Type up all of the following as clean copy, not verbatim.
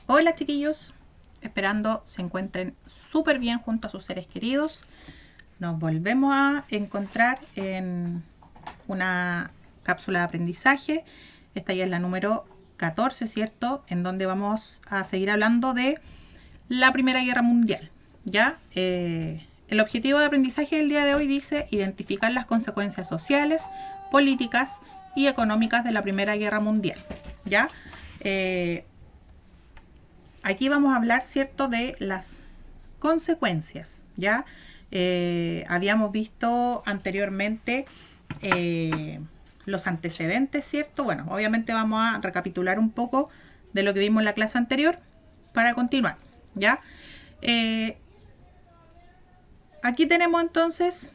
Hola chiquillos, esperando se encuentren súper bien junto a sus seres queridos. Nos volvemos a encontrar en una cápsula de aprendizaje. Esta ya es la número 14, ¿cierto? En donde vamos a seguir hablando de la Primera Guerra Mundial. ¿Ya? El objetivo de aprendizaje del día de hoy dice identificar las consecuencias sociales, políticas y económicas de la Primera Guerra Mundial. ¿Ya? Aquí vamos a hablar, ¿cierto?, de las consecuencias, ¿ya? Habíamos visto anteriormente los antecedentes, ¿cierto? Bueno, obviamente vamos a recapitular un poco de lo que vimos en la clase anterior para continuar, ¿ya? Aquí tenemos entonces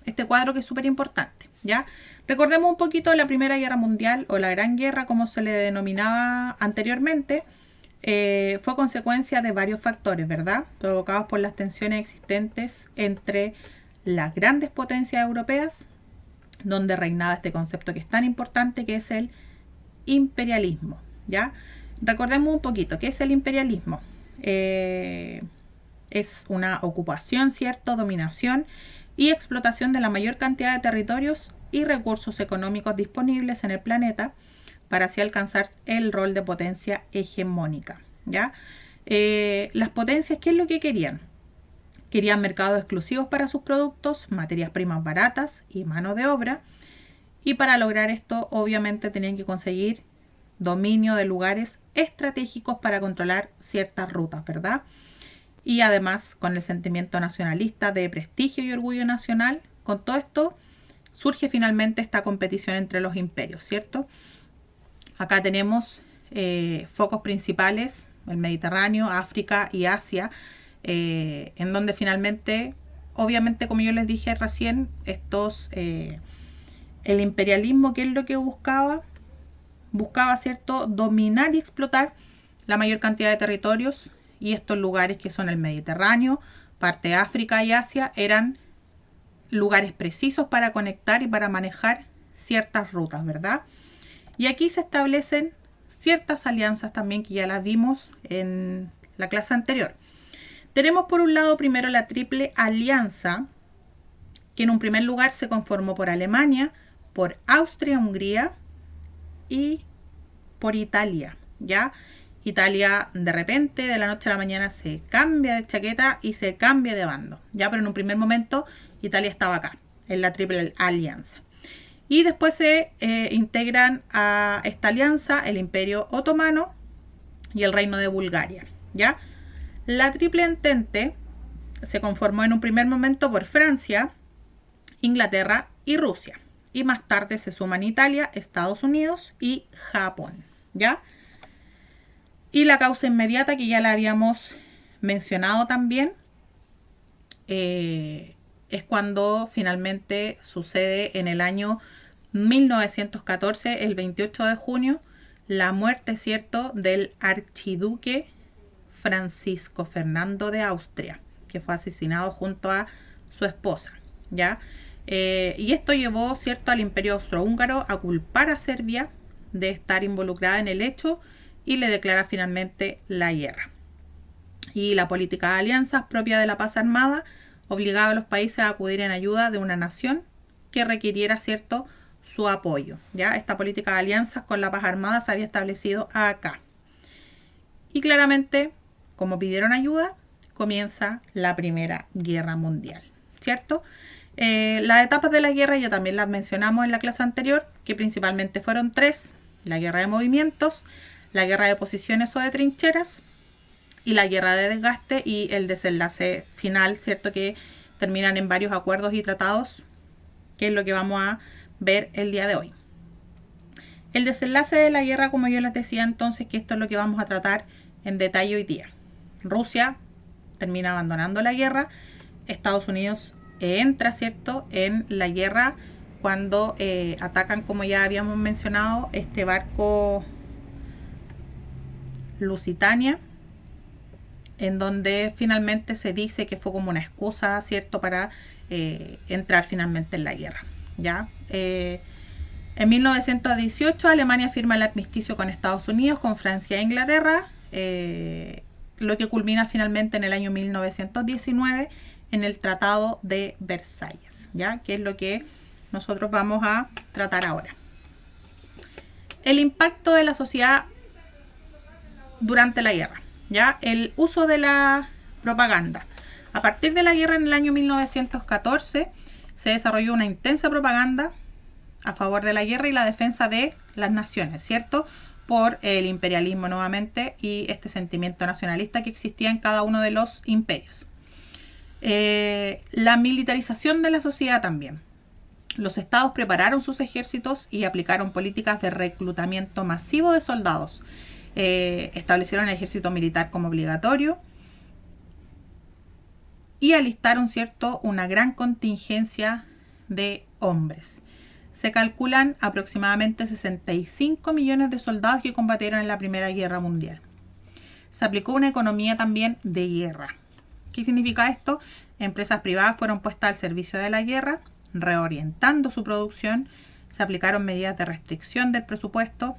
este cuadro que es súper importante, ¿ya? Recordemos un poquito la Primera Guerra Mundial o la Gran Guerra, como se le denominaba anteriormente. Fue consecuencia de varios factores, ¿verdad? Provocados por las tensiones existentes entre las grandes potencias europeas, donde reinaba este concepto que es tan importante, que es el imperialismo, ¿ya? Recordemos un poquito, ¿qué es el imperialismo? Es una ocupación, ¿cierto? Dominación y explotación de la mayor cantidad de territorios y recursos económicos disponibles en el planeta, para así alcanzar el rol de potencia hegemónica, ¿ya? Las potencias, ¿qué es lo que querían? Querían mercados exclusivos para sus productos, materias primas baratas y mano de obra, y para lograr esto obviamente tenían que conseguir dominio de lugares estratégicos para controlar ciertas rutas, ¿verdad? Y además, con el sentimiento nacionalista de prestigio y orgullo nacional, con todo esto surge finalmente esta competición entre los imperios, ¿cierto? Acá tenemos focos principales, el Mediterráneo, África y Asia, en donde finalmente, obviamente, como yo les dije recién, el imperialismo, ¿qué es lo que buscaba? Buscaba, ¿cierto?, dominar y explotar la mayor cantidad de territorios, y estos lugares que son el Mediterráneo, parte de África y Asia, eran lugares precisos para conectar y para manejar ciertas rutas, ¿verdad? Y aquí se establecen ciertas alianzas también, que ya las vimos en la clase anterior. Tenemos por un lado primero la Triple Alianza, que en un primer lugar se conformó por Alemania, por Austria-Hungría y por Italia, ¿ya? Italia de repente, de la noche a la mañana, se cambia de chaqueta y se cambia de bando, ¿ya? Pero en un primer momento Italia estaba acá, en la Triple Alianza. Y después se integran a esta alianza el Imperio Otomano y el Reino de Bulgaria, ¿ya? La Triple Entente se conformó en un primer momento por Francia, Inglaterra y Rusia. Y más tarde se suman Italia, Estados Unidos y Japón, ¿ya? Y la causa inmediata, que ya la habíamos mencionado también, es cuando finalmente sucede en el año 1914, el 28 de junio, la muerte, ¿cierto?, del archiduque Francisco Fernando de Austria, que fue asesinado junto a su esposa, ¿ya? Y esto llevó, ¿cierto?, al Imperio Austrohúngaro a culpar a Serbia de estar involucrada en el hecho, y le declara finalmente la guerra. Y la política de alianzas propia de la paz armada obligaba a los países a acudir en ayuda de una nación que requiriera, ¿cierto?, su apoyo, ¿ya? Esta política de alianzas con la paz armada se había establecido acá. Y claramente, como pidieron ayuda, comienza la Primera Guerra Mundial, ¿cierto? Las etapas de la guerra ya también las mencionamos en la clase anterior, que principalmente fueron tres: la guerra de movimientos, la guerra de posiciones o de trincheras, y la guerra de desgaste, y el desenlace final, ¿cierto?, que terminan en varios acuerdos y tratados, que es lo que vamos a ver el día de hoy. El desenlace de la guerra, como yo les decía entonces, que esto es lo que vamos a tratar en detalle hoy día. Rusia termina abandonando la guerra, Estados Unidos entra, ¿cierto?, en la guerra cuando atacan, como ya habíamos mencionado, este barco Lusitania, en donde finalmente se dice que fue como una excusa, ¿cierto?, para entrar finalmente en la guerra, ¿ya? En 1918 Alemania firma el armisticio con Estados Unidos, con Francia e Inglaterra, lo que culmina finalmente en el año 1919 en el Tratado de Versalles, ¿ya? Que es lo que nosotros vamos a tratar ahora. El impacto de la sociedad durante la guerra, ¿ya? El uso de la propaganda. A partir de la guerra en el año 1914 se desarrolló una intensa propaganda a favor de la guerra y la defensa de las naciones, ¿cierto? Por el imperialismo nuevamente y este sentimiento nacionalista que existía en cada uno de los imperios. La militarización de la sociedad también. Los estados prepararon sus ejércitos y aplicaron políticas de reclutamiento masivo de soldados. Establecieron el ejército militar como obligatorio y alistaron, ¿cierto?, una gran contingencia de hombres. Se calculan aproximadamente 65 millones de soldados que combatieron en la Primera Guerra Mundial. Se aplicó una economía también de guerra. ¿Qué significa esto? Empresas privadas fueron puestas al servicio de la guerra, reorientando su producción. Se aplicaron medidas de restricción del presupuesto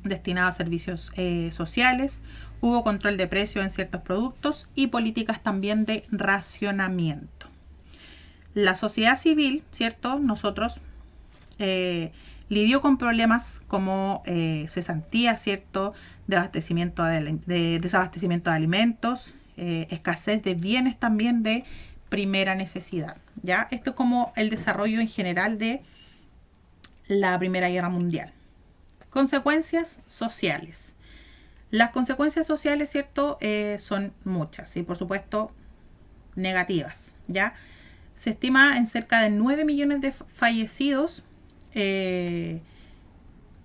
destinado a servicios sociales. Hubo control de precios en ciertos productos y políticas también de racionamiento. La sociedad civil, ¿cierto? Nosotros lidió con problemas como cesantía, ¿cierto? Desabastecimiento de alimentos, escasez de bienes también de primera necesidad, ¿ya? Esto es como el desarrollo en general de la Primera Guerra Mundial. Consecuencias sociales. Las consecuencias sociales, ¿cierto? Son muchas y por supuesto negativas, ¿ya? Se estima en cerca de 9 millones de fallecidos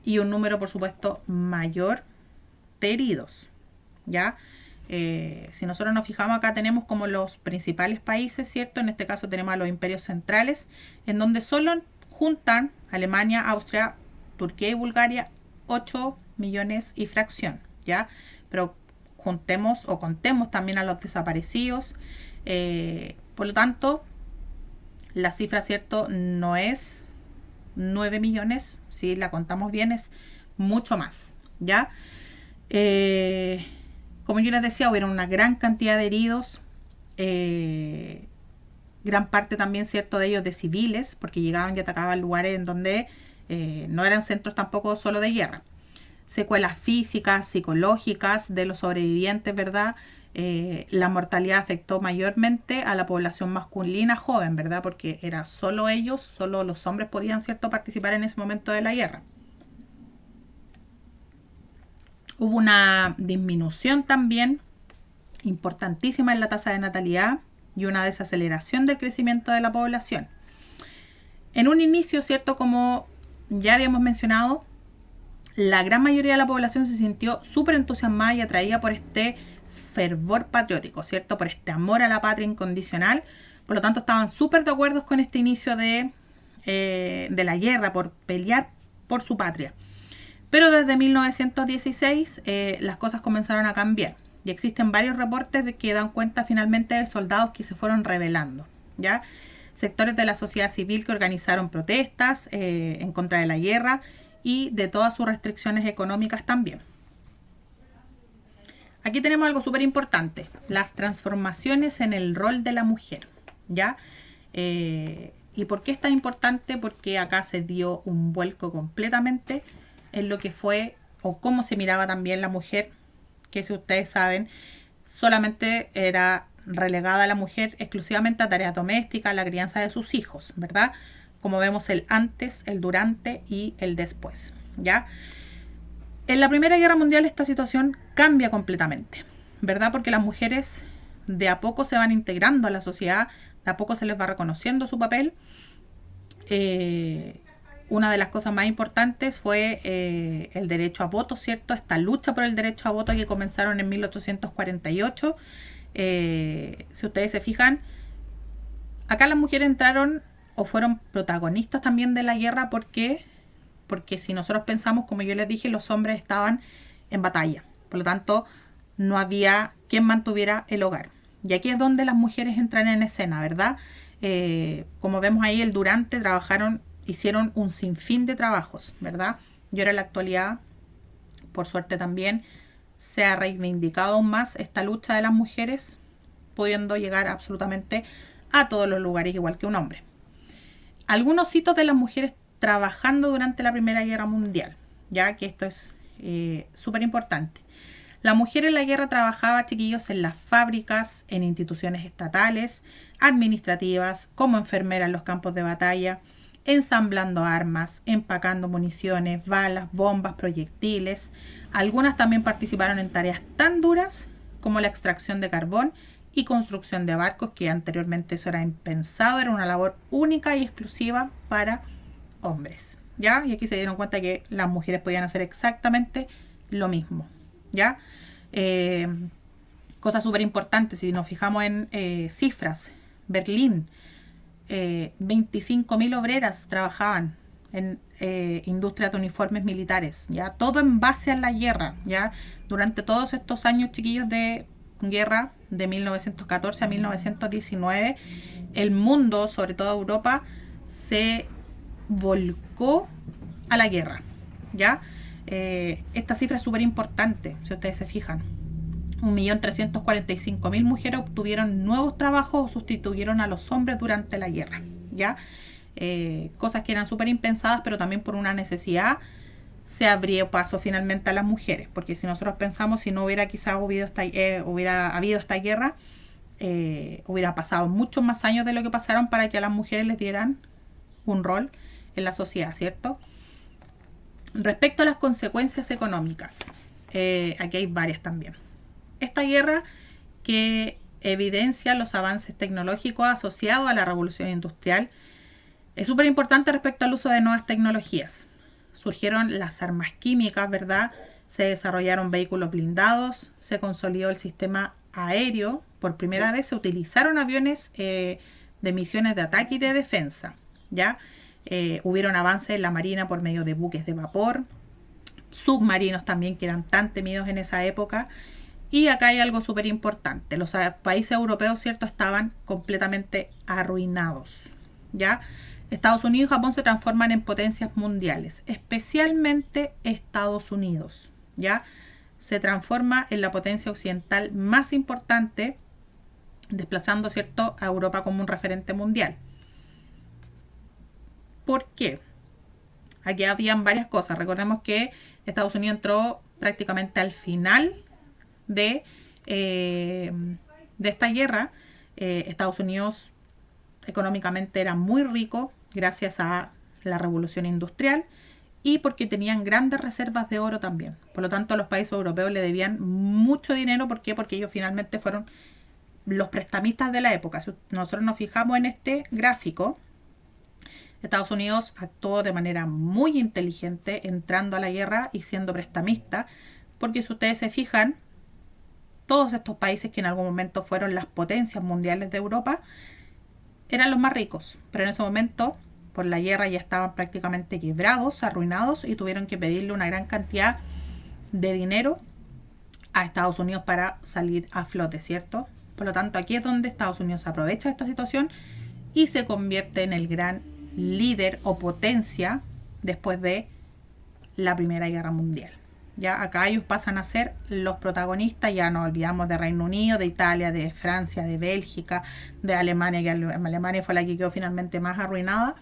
y un número, por supuesto, mayor de heridos, ¿ya? Si nosotros nos fijamos acá tenemos como los principales países, ¿cierto? En este caso tenemos a los imperios centrales, en donde solo juntan Alemania, Austria, Turquía y Bulgaria 8 millones y fracción, ¿ya? Pero juntemos o contemos también a los desaparecidos. Por lo tanto, la cifra, ¿cierto?, no es 9 millones, si la contamos bien es mucho más, ¿ya? Como yo les decía, hubo una gran cantidad de heridos, gran parte también, ¿cierto?, de ellos de civiles, porque llegaban y atacaban lugares en donde no eran centros tampoco solo de guerra. Secuelas físicas, psicológicas de los sobrevivientes, ¿verdad? La mortalidad afectó mayormente a la población masculina joven, ¿verdad? Porque era solo ellos, solo los hombres podían, ¿cierto?, participar en ese momento de la guerra. Hubo una disminución también importantísima en la tasa de natalidad y una desaceleración del crecimiento de la población. En un inicio, ¿cierto?, como ya habíamos mencionado, la gran mayoría de la población se sintió súper entusiasmada y atraída por este fervor patriótico, ¿cierto?, por este amor a la patria incondicional. Por lo tanto, estaban súper de acuerdo con este inicio de la guerra, por pelear por su patria. Pero desde 1916 las cosas comenzaron a cambiar y existen varios reportes que dan cuenta finalmente de soldados que se fueron rebelando, ¿ya? Sectores de la sociedad civil que organizaron protestas en contra de la guerra y de todas sus restricciones económicas también. Aquí tenemos algo súper importante, las transformaciones en el rol de la mujer, ¿ya? ¿Y por qué es tan importante? Porque acá se dio un vuelco completamente en lo que fue o cómo se miraba también la mujer, que si ustedes saben, solamente era relegada a la mujer exclusivamente a tareas domésticas, a la crianza de sus hijos, ¿verdad? Como vemos el antes, el durante y el después, ¿ya? En la Primera Guerra Mundial esta situación cambia completamente, ¿verdad? Porque las mujeres de a poco se van integrando a la sociedad, de a poco se les va reconociendo su papel. Una de las cosas más importantes fue el derecho a voto, ¿cierto? Esta lucha por el derecho a voto que comenzaron en 1848. Si ustedes se fijan, acá las mujeres entraron o fueron protagonistas también de la guerra. ¿Por qué? Porque si nosotros pensamos, como yo les dije, los hombres estaban en batalla. Por lo tanto, no había quien mantuviera el hogar. Y aquí es donde las mujeres entran en escena, ¿verdad? Como vemos ahí, el durante hicieron un sinfín de trabajos, ¿verdad? Y ahora en la actualidad, por suerte también, se ha reivindicado aún más esta lucha de las mujeres, pudiendo llegar absolutamente a todos los lugares igual que un hombre. Algunos hitos de las mujeres trabajando durante la Primera Guerra Mundial, ya que esto es súper importante. La mujer en la guerra trabajaba, chiquillos, en las fábricas, en instituciones estatales, administrativas, como enfermera en los campos de batalla, ensamblando armas, empacando municiones, balas, bombas, proyectiles. Algunas también participaron en tareas tan duras como la extracción de carbón y construcción de barcos, que anteriormente eso era impensado, era una labor única y exclusiva para hombres, ¿ya? Y aquí se dieron cuenta que las mujeres podían hacer exactamente lo mismo, ¿ya? Cosa súper importante, si nos fijamos en cifras, Berlín, 25.000 obreras trabajaban en industrias de uniformes militares, ¿ya? Todo en base a la guerra, ¿ya? Durante todos estos años, chiquillos, de guerra, de 1914 a 1919, el mundo, sobre todo Europa, se volcó a la guerra, ¿ya? Esta cifra es súper importante, si ustedes se fijan. 1.345.000 mujeres obtuvieron nuevos trabajos o sustituyeron a los hombres durante la guerra, ¿ya? Cosas que eran súper impensadas, pero también por una necesidad se abrió paso finalmente a las mujeres, porque si nosotros pensamos, si no hubiera quizás hubiera habido esta guerra, hubiera pasado muchos más años de lo que pasaron para que a las mujeres les dieran un rol en la sociedad, ¿cierto? Respecto a las consecuencias económicas, aquí hay varias también. Esta guerra que evidencia los avances tecnológicos asociados a la revolución industrial es súper importante respecto al uso de nuevas tecnologías. Surgieron las armas químicas, ¿verdad? Se desarrollaron vehículos blindados, se consolidó el sistema aéreo, por primera vez se utilizaron aviones de misiones de ataque y de defensa, ¿ya? Hubieron avances en la marina por medio de buques de vapor, submarinos también, que eran tan temidos en esa época. Y acá hay algo súper importante. Los países europeos, ¿cierto?, estaban completamente arruinados, ¿ya? Estados Unidos y Japón se transforman en potencias mundiales, especialmente Estados Unidos, ¿ya? Se transforma en la potencia occidental más importante, desplazando, ¿cierto?, a Europa como un referente mundial. ¿Por qué? Aquí habían varias cosas. Recordemos que Estados Unidos entró prácticamente al final de esta guerra. Estados Unidos económicamente era muy rico gracias a la revolución industrial y porque tenían grandes reservas de oro también. Por lo tanto, los países europeos le debían mucho dinero. ¿Por qué? Porque ellos finalmente fueron los prestamistas de la época. Si nosotros nos fijamos en este gráfico, Estados Unidos actuó de manera muy inteligente entrando a la guerra y siendo prestamista, porque si ustedes se fijan, todos estos países que en algún momento fueron las potencias mundiales de Europa eran los más ricos, pero en ese momento por la guerra ya estaban prácticamente quebrados, arruinados, y tuvieron que pedirle una gran cantidad de dinero a Estados Unidos para salir a flote, ¿cierto? Por lo tanto, aquí es donde Estados Unidos aprovecha esta situación y se convierte en el gran líder o potencia después de la Primera Guerra Mundial. Ya acá ellos pasan a ser los protagonistas. Ya nos olvidamos de Reino Unido, de Italia, de Francia, de Bélgica, de Alemania, que Alemania fue la que quedó finalmente más arruinada.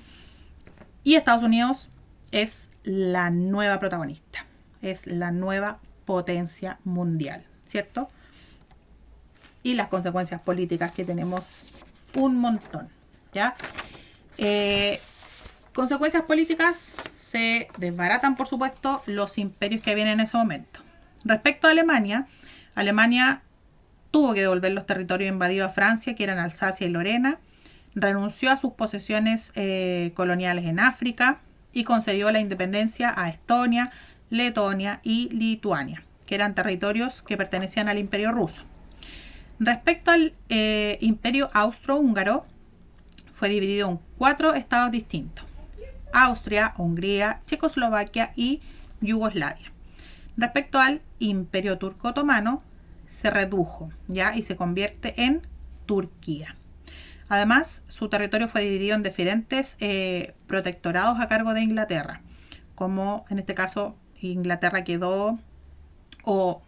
Y Estados Unidos es la nueva protagonista, es la nueva potencia mundial, ¿cierto? Y las consecuencias políticas que tenemos un montón, ¿ya? Consecuencias políticas, se desbaratan, por supuesto, los imperios que vienen en ese momento. Respecto a Alemania, Alemania tuvo que devolver los territorios invadidos a Francia, que eran Alsacia y Lorena, renunció a sus posesiones coloniales en África y concedió la independencia a Estonia, Letonia y Lituania, que eran territorios que pertenecían al Imperio Ruso. Respecto al Imperio Austrohúngaro, fue dividido en 4 estados distintos: Austria, Hungría, Checoslovaquia y Yugoslavia. Respecto al Imperio Turco Otomano, se redujo, ¿ya? Y se convierte en Turquía. Además, su territorio fue dividido en diferentes protectorados a cargo de Inglaterra, como en este caso Inglaterra quedó, o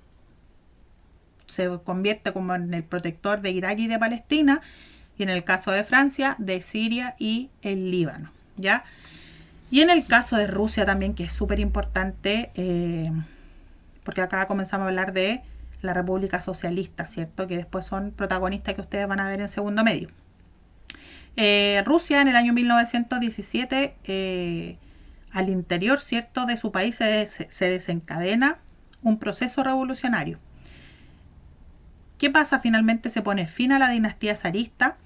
se convierte como en el protector de Irak y de Palestina, y en el caso de Francia, de Siria y el Líbano, ¿ya? Y en el caso de Rusia también, que es súper importante, porque acá comenzamos a hablar de la República Socialista, ¿cierto? Que después son protagonistas que ustedes van a ver en segundo medio. Rusia en el año 1917, al interior, ¿cierto?, de su país se desencadena un proceso revolucionario. ¿Qué pasa? Finalmente se pone fin a la dinastía zarista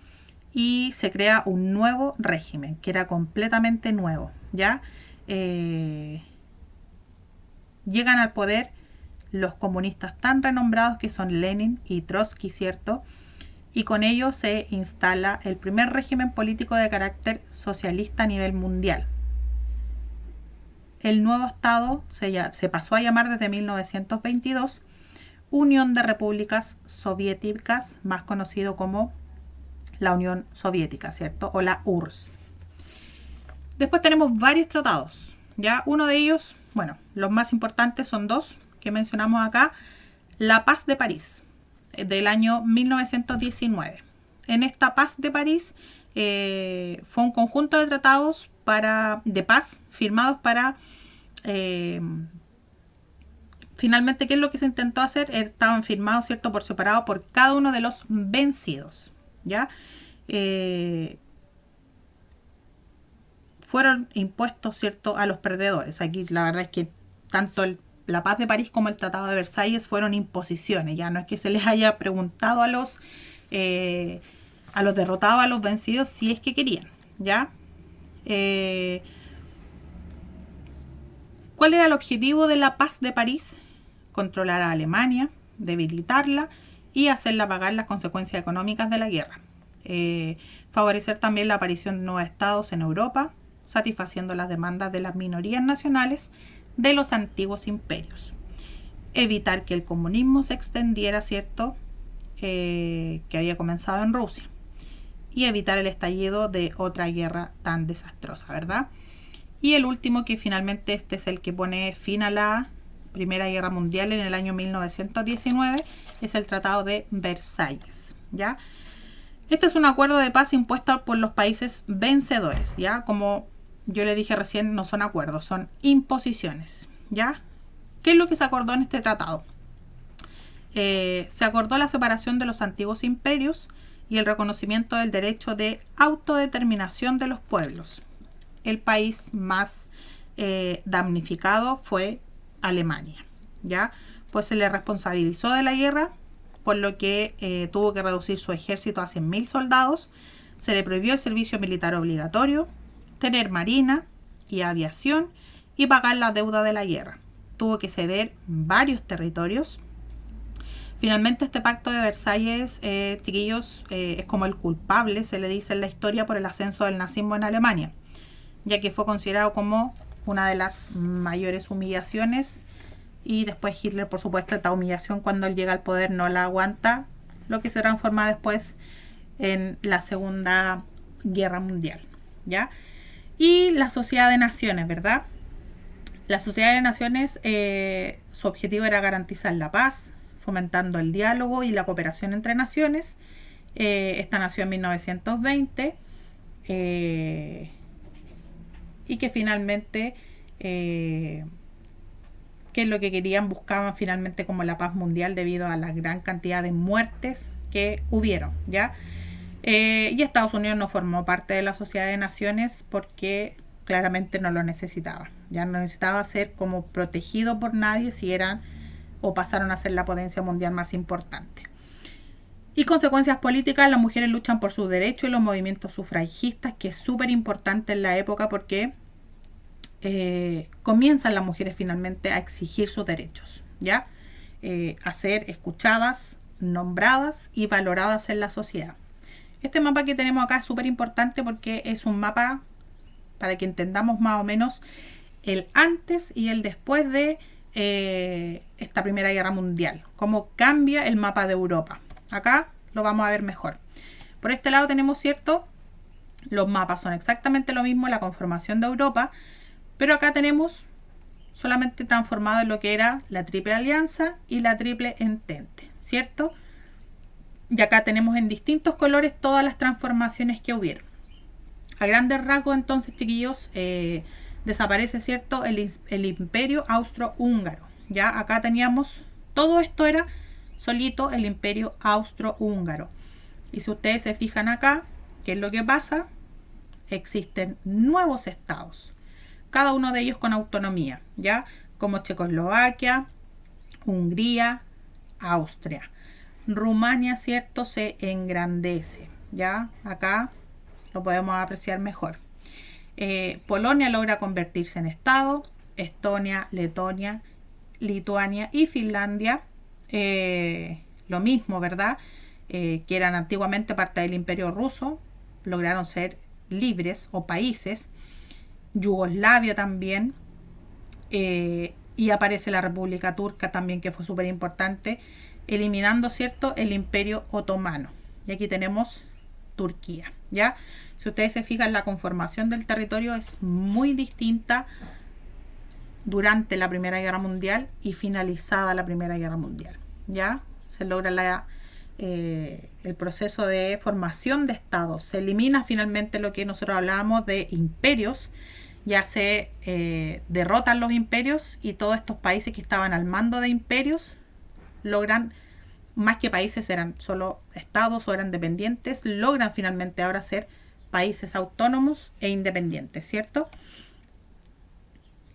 y se crea un nuevo régimen, que era completamente nuevo, ¿ya? Llegan al poder los comunistas tan renombrados que son Lenin y Trotsky, ¿cierto? Y con ello se instala el primer régimen político de carácter socialista a nivel mundial. El nuevo Estado se pasó a llamar desde 1922 Unión de Repúblicas Soviéticas, más conocido como la Unión Soviética, ¿cierto? O la URSS. Después tenemos varios tratados, ¿ya? Uno de ellos, bueno, los más importantes son dos que mencionamos acá. La Paz de París, del año 1919. En esta Paz de París fue un conjunto de tratados de paz firmados para... finalmente, ¿qué es lo que se intentó hacer? Estaban firmados, ¿cierto?, por separado por cada uno de los vencidos, ¿ya? Fueron impuestos, ¿cierto?, a los perdedores. Aquí la verdad es que tanto la Paz de París como el Tratado de Versalles fueron imposiciones, ya no es que se les haya preguntado a los derrotados, a los vencidos, si es que querían, ¿ya? ¿Cuál era el objetivo de la Paz de París? Controlar a Alemania, debilitarla y hacerla pagar las consecuencias económicas de la guerra. Favorecer también la aparición de nuevos estados en Europa, satisfaciendo las demandas de las minorías nacionales de los antiguos imperios. Evitar que el comunismo se extendiera, ¿cierto?, que había comenzado en Rusia. Y evitar el estallido de otra guerra tan desastrosa, ¿verdad? Y el último, que finalmente este es el que pone fin a la Primera Guerra Mundial en el año 1919, es el Tratado de Versalles, ¿ya? Este es un acuerdo de paz impuesto por los países vencedores, ¿ya? Como yo le dije recién, no son acuerdos, son imposiciones, ¿ya? ¿Qué es lo que se acordó en este tratado? Se acordó la separación de los antiguos imperios y el reconocimiento del derecho de autodeterminación de los pueblos. El país más damnificado fue Alemania, ¿ya? Pues se le responsabilizó de la guerra, por lo que tuvo que reducir su ejército a 100.000 soldados, se le prohibió el servicio militar obligatorio, tener marina y aviación y pagar la deuda de la guerra. Tuvo que ceder varios territorios. Finalmente este pacto de Versalles, chiquillos, es como el culpable, se le dice en la historia, por el ascenso del nazismo en Alemania, ya que fue considerado como una de las mayores humillaciones, y después Hitler, por supuesto, esta humillación cuando él llega al poder no la aguanta, lo que se transforma después en la Segunda Guerra Mundial, ¿ya? Y la Sociedad de Naciones, ¿verdad? La Sociedad de Naciones, su objetivo era garantizar la paz, fomentando el diálogo y la cooperación entre naciones. Esta nació en 1920, y que finalmente, ¿qué es lo que querían? Buscaban finalmente como la paz mundial debido a la gran cantidad de muertes que hubieron, ¿ya? Y Estados Unidos no formó parte de la Sociedad de Naciones porque claramente no lo necesitaba. Ya no necesitaba ser como protegido por nadie si eran o pasaron a ser la potencia mundial más importante. Y consecuencias políticas: las mujeres luchan por sus derechos y los movimientos sufragistas, que es súper importante en la época porque comienzan las mujeres finalmente a exigir sus derechos, ¿ya? A ser escuchadas, nombradas y valoradas en la sociedad. Este mapa que tenemos acá es súper importante porque es un mapa para que entendamos más o menos el antes y el después de esta Primera Guerra Mundial. Cómo cambia el mapa de Europa. Acá lo vamos a ver mejor. Por este lado tenemos, ¿cierto? Los mapas son exactamente lo mismo, la conformación de Europa, pero acá tenemos solamente transformado en lo que era la Triple Alianza y la Triple Entente, ¿cierto? Y acá tenemos en distintos colores todas las transformaciones que hubieron. A grandes rasgos, entonces, chiquillos, desaparece, ¿cierto?, el imperio austrohúngaro. Ya acá teníamos, todo esto era solito el imperio austrohúngaro. Y si ustedes se fijan acá, ¿qué es lo que pasa? Existen nuevos estados, cada uno de ellos con autonomía, ¿ya? Como Checoslovaquia, Hungría, Austria. Rumania, ¿cierto?, se engrandece, ¿ya? Acá lo podemos apreciar mejor. Polonia logra convertirse en estado, Estonia, Letonia, Lituania y Finlandia, lo mismo, ¿verdad? Que eran antiguamente parte del Imperio Ruso, lograron ser libres o países. Yugoslavia también, y aparece la República Turca también, que fue súper importante, eliminando, ¿cierto?, el Imperio Otomano. Y aquí tenemos Turquía, ¿ya? Si ustedes se fijan, la conformación del territorio es muy distinta durante la Primera Guerra Mundial y finalizada la Primera Guerra Mundial, ¿ya? Se logra el proceso de formación de estados. Se elimina finalmente lo que nosotros hablábamos de imperios. Ya se derrotan los imperios y todos estos países que estaban al mando de imperios logran, más que países, eran solo estados o eran dependientes, logran finalmente ahora ser países autónomos e independientes, ¿cierto?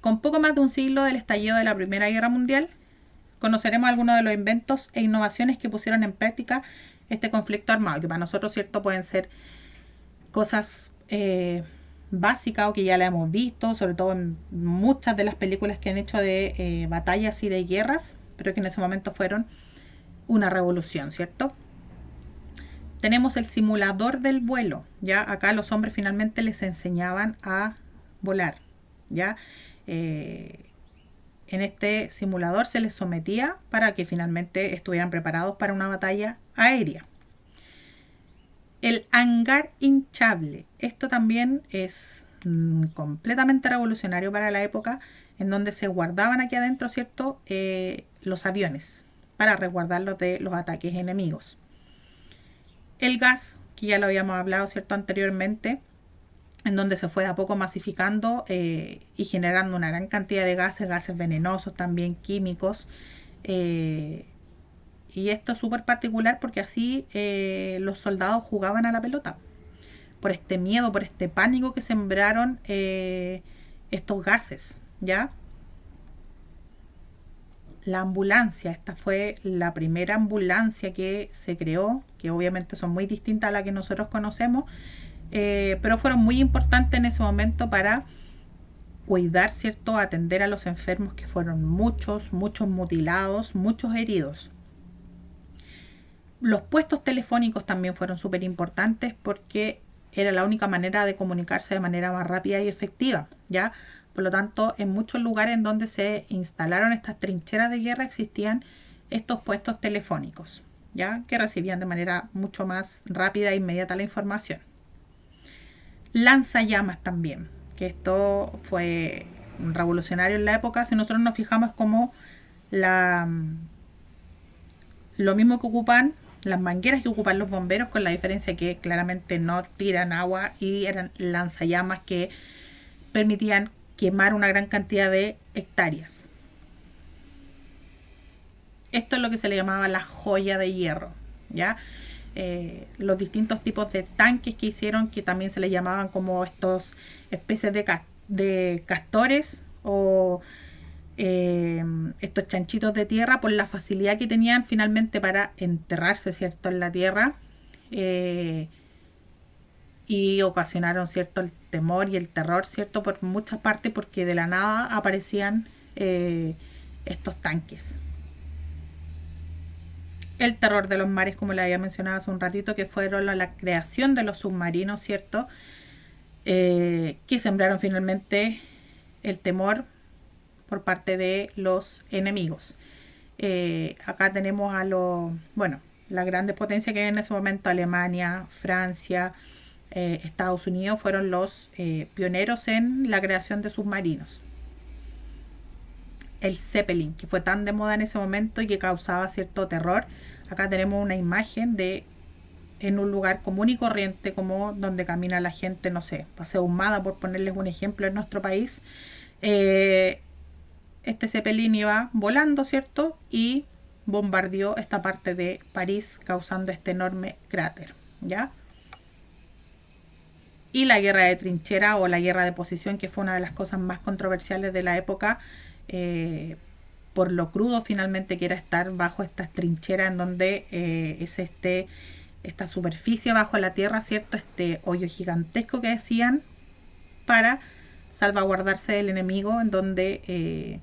Con poco más de un siglo del estallido de la Primera Guerra Mundial, conoceremos algunos de los inventos e innovaciones que pusieron en práctica este conflicto armado, que para nosotros, ¿cierto?, pueden ser cosas básicas o que ya la hemos visto, sobre todo en muchas de las películas que han hecho de batallas y de guerras, pero que en ese momento fueron una revolución, ¿cierto? Tenemos el simulador del vuelo, ¿ya? Acá los hombres finalmente les enseñaban a volar, ¿ya? En este simulador se les sometía para que finalmente estuvieran preparados para una batalla aérea. El hangar hinchable. Esto también es completamente revolucionario para la época, en donde se guardaban aquí adentro, ¿cierto?, los aviones para resguardarlos de los ataques enemigos. El gas, que ya lo habíamos hablado, ¿cierto?, anteriormente, en donde se fue a poco masificando y generando una gran cantidad de gases venenosos, también químicos. Y esto es súper particular porque así los soldados jugaban a la pelota. Por este miedo, por este pánico que sembraron estos gases, ¿ya? La ambulancia, esta fue la primera ambulancia que se creó, que obviamente son muy distintas a la que nosotros conocemos, pero fueron muy importantes en ese momento para cuidar, ¿cierto?, atender a los enfermos, que fueron muchos mutilados, muchos heridos. Los puestos telefónicos también fueron súper importantes porque era la única manera de comunicarse de manera más rápida y efectiva, ¿ya? Por lo tanto, en muchos lugares en donde se instalaron estas trincheras de guerra existían estos puestos telefónicos, ¿ya?, que recibían de manera mucho más rápida e inmediata la información. Lanzallamas también, que esto fue revolucionario en la época. Si nosotros nos fijamos, como lo mismo que ocupan las mangueras que ocupan los bomberos, con la diferencia que claramente no tiran agua y eran lanzallamas que permitían quemar una gran cantidad de hectáreas. Esto es lo que se le llamaba la joya de hierro, ¿ya? Los distintos tipos de tanques que hicieron, que también se les llamaban como estos especies de castores o estos chanchitos de tierra, por la facilidad que tenían finalmente para enterrarse, ¿cierto?, en la tierra, y ocasionaron, ¿cierto?, el temor y el terror, ¿cierto?, por muchas partes, porque de la nada aparecían estos tanques. El terror de los mares, como le había mencionado hace un ratito, que fueron la creación de los submarinos, ¿cierto?, que sembraron finalmente el temor por parte de los enemigos. Acá tenemos las grandes potencias que había en ese momento: Alemania, Francia, Estados Unidos, fueron los pioneros en la creación de submarinos. El Zeppelin, que fue tan de moda en ese momento y que causaba cierto terror Acá tenemos una imagen de en un lugar común y corriente como donde camina la gente, no sé, Paseo Humada, por ponerles un ejemplo en nuestro país. Este Zeppelin iba volando, ¿cierto? Y bombardeó esta parte de París, causando este enorme cráter, ¿ya? Y la guerra de trinchera o la guerra de posición, que fue una de las cosas más controversiales de la época, por lo crudo finalmente que era estar bajo estas trincheras en donde es esta superficie bajo la tierra, ¿cierto? Este hoyo gigantesco que decían para salvaguardarse del enemigo, en donde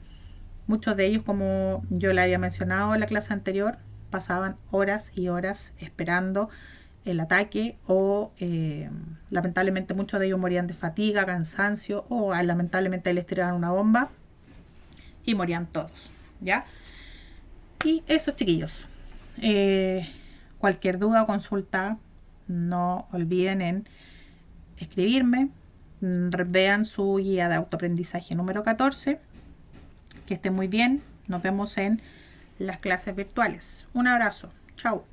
muchos de ellos, como yo le había mencionado en la clase anterior, pasaban horas y horas esperando el ataque o lamentablemente muchos de ellos morían de fatiga, cansancio o lamentablemente les tiraban una bomba y morían todos, ¿ya? Y eso, chiquillos. Cualquier duda o consulta, no olviden en escribirme. Vean su guía de autoaprendizaje número 14. Que estén muy bien. Nos vemos en las clases virtuales. Un abrazo. Chao.